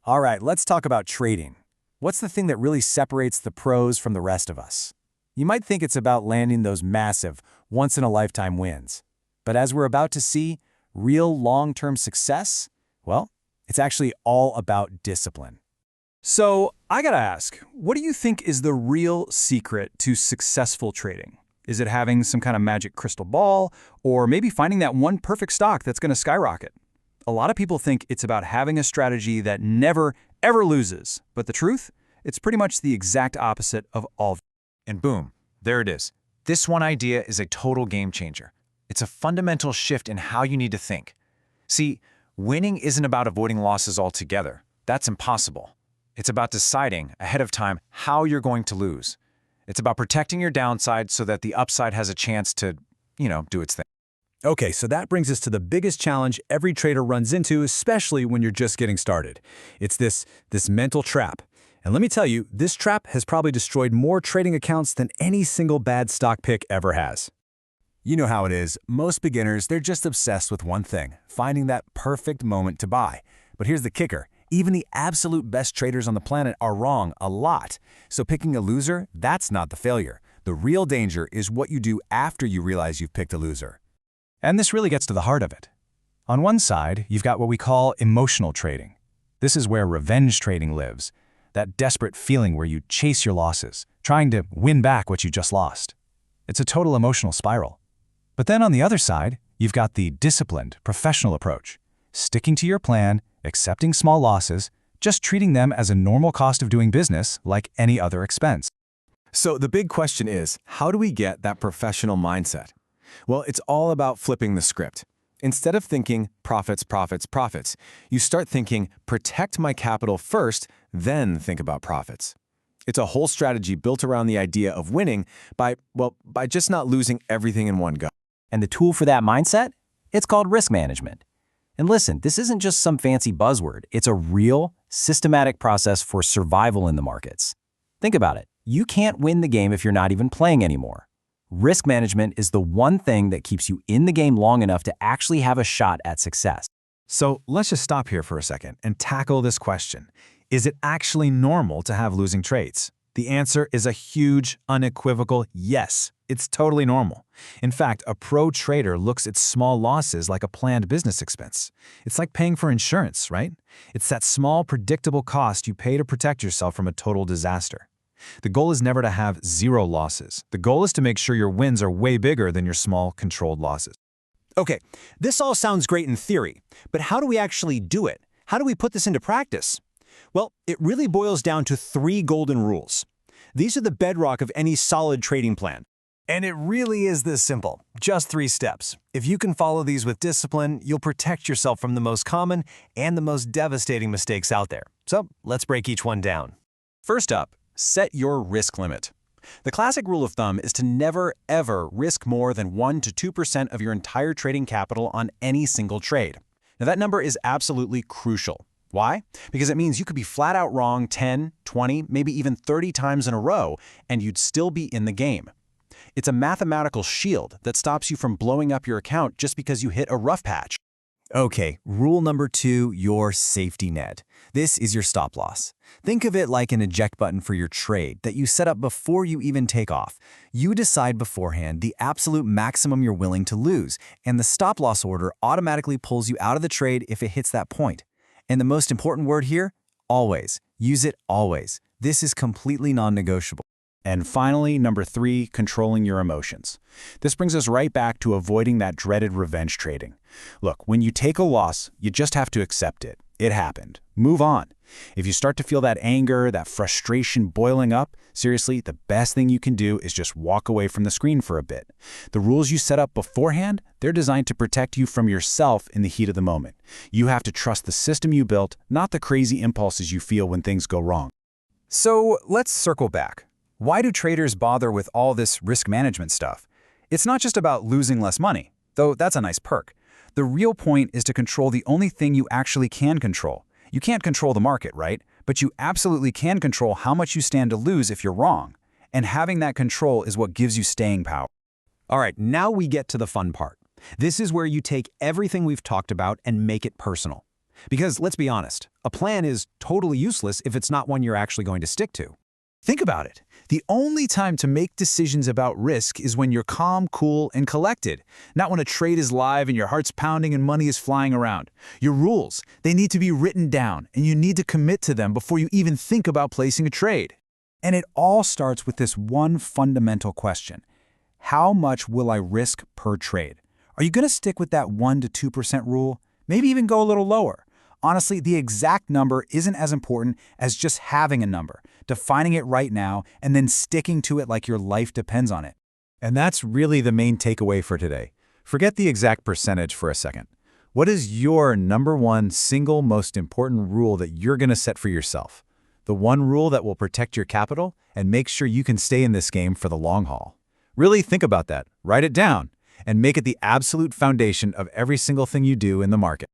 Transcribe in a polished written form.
All right, let's talk about trading. What's the thing that really separates the pros from the rest of us? You might think it's about landing those massive, once-in-a-lifetime wins. But as we're about to see, real long-term success, well, it's actually all about discipline. So, I gotta ask, what do you think is the real secret to successful trading? Is it having some kind of magic crystal ball, or maybe finding that one perfect stock that's gonna skyrocket? A lot of people think it's about having a strategy that never, ever loses. But the truth? It's pretty much the exact opposite of all. And boom, there it is. This one idea is a total game changer. It's a fundamental shift in how you need to think. See, winning isn't about avoiding losses altogether. That's impossible. It's about deciding ahead of time how you're going to lose. It's about protecting your downside so that the upside has a chance to, do its thing. Okay, so that brings us to the biggest challenge every trader runs into, especially when you're just getting started. It's this mental trap. And let me tell you, this trap has probably destroyed more trading accounts than any single bad stock pick ever has. You know how it is. Most beginners, they're just obsessed with one thing, finding that perfect moment to buy. But here's the kicker. Even the absolute best traders on the planet are wrong a lot. So picking a loser, that's not the failure. The real danger is what you do after you realize you've picked a loser. And this really gets to the heart of it. On one side, you've got what we call emotional trading. This is where revenge trading lives, that desperate feeling where you chase your losses, trying to win back what you just lost. It's a total emotional spiral. But then on the other side, you've got the disciplined, professional approach, sticking to your plan, accepting small losses, just treating them as a normal cost of doing business like any other expense. So the big question is, how do we get that professional mindset? Well, it's all about flipping the script. Instead of thinking profits, profits, profits, you start thinking protect my capital first, then think about profits. It's a whole strategy built around the idea of winning by just not losing everything in one go. And the tool for that mindset? It's called risk management. And listen, this isn't just some fancy buzzword. It's a real, systematic process for survival in the markets. Think about it. You can't win the game if you're not even playing anymore. Risk management is the one thing that keeps you in the game long enough to actually have a shot at success. So let's just stop here for a second and tackle this question. Is it actually normal to have losing trades? The answer is a huge, unequivocal yes. It's totally normal. In fact, a pro trader looks at small losses like a planned business expense. It's like paying for insurance, right? It's that small, predictable cost you pay to protect yourself from a total disaster. The goal is never to have zero losses. The goal is to make sure your wins are way bigger than your small, controlled losses. Okay, this all sounds great in theory, but how do we actually do it? How do we put this into practice? Well, it really boils down to 3 golden rules. These are the bedrock of any solid trading plan. And it really is this simple, just 3 steps. If you can follow these with discipline, you'll protect yourself from the most common and the most devastating mistakes out there. So let's break each one down. First up, set your risk limit. The classic rule of thumb is to never, ever risk more than 1 to 2% of your entire trading capital on any single trade. Now that number is absolutely crucial. Why? Because it means you could be flat out wrong 10, 20, maybe even 30 times in a row, and you'd still be in the game. It's a mathematical shield that stops you from blowing up your account just because you hit a rough patch. Okay, rule number 2, your safety net. This is your stop loss. Think of it like an eject button for your trade that you set up before you even take off. You decide beforehand the absolute maximum you're willing to lose, and the stop loss order automatically pulls you out of the trade if it hits that point. And the most important word here, always. Use it always. This is completely non-negotiable. And finally, number 3, controlling your emotions. This brings us right back to avoiding that dreaded revenge trading. Look, when you take a loss, you just have to accept it. It happened. Move on. If you start to feel that anger, that frustration boiling up, seriously, the best thing you can do is just walk away from the screen for a bit. The rules you set up beforehand, they're designed to protect you from yourself in the heat of the moment. You have to trust the system you built, not the crazy impulses you feel when things go wrong. So let's circle back. Why do traders bother with all this risk management stuff? It's not just about losing less money, though that's a nice perk. The real point is to control the only thing you actually can control. You can't control the market, right? But you absolutely can control how much you stand to lose if you're wrong. And having that control is what gives you staying power. All right, now we get to the fun part. This is where you take everything we've talked about and make it personal. Because let's be honest, a plan is totally useless if it's not one you're actually going to stick to. Think about it. The only time to make decisions about risk is when you're calm, cool, and collected, not when a trade is live and your heart's pounding and money is flying around. Your rules, they need to be written down, and you need to commit to them before you even think about placing a trade. And it all starts with this one fundamental question. How much will I risk per trade? Are you going to stick with that 1 to 2% rule? Maybe even go a little lower. Honestly, the exact number isn't as important as just having a number, defining it right now, and then sticking to it like your life depends on it. And that's really the main takeaway for today. Forget the exact percentage for a second. What is your number one single most important rule that you're going to set for yourself? The one rule that will protect your capital and make sure you can stay in this game for the long haul. Really think about that, write it down, and make it the absolute foundation of every single thing you do in the market.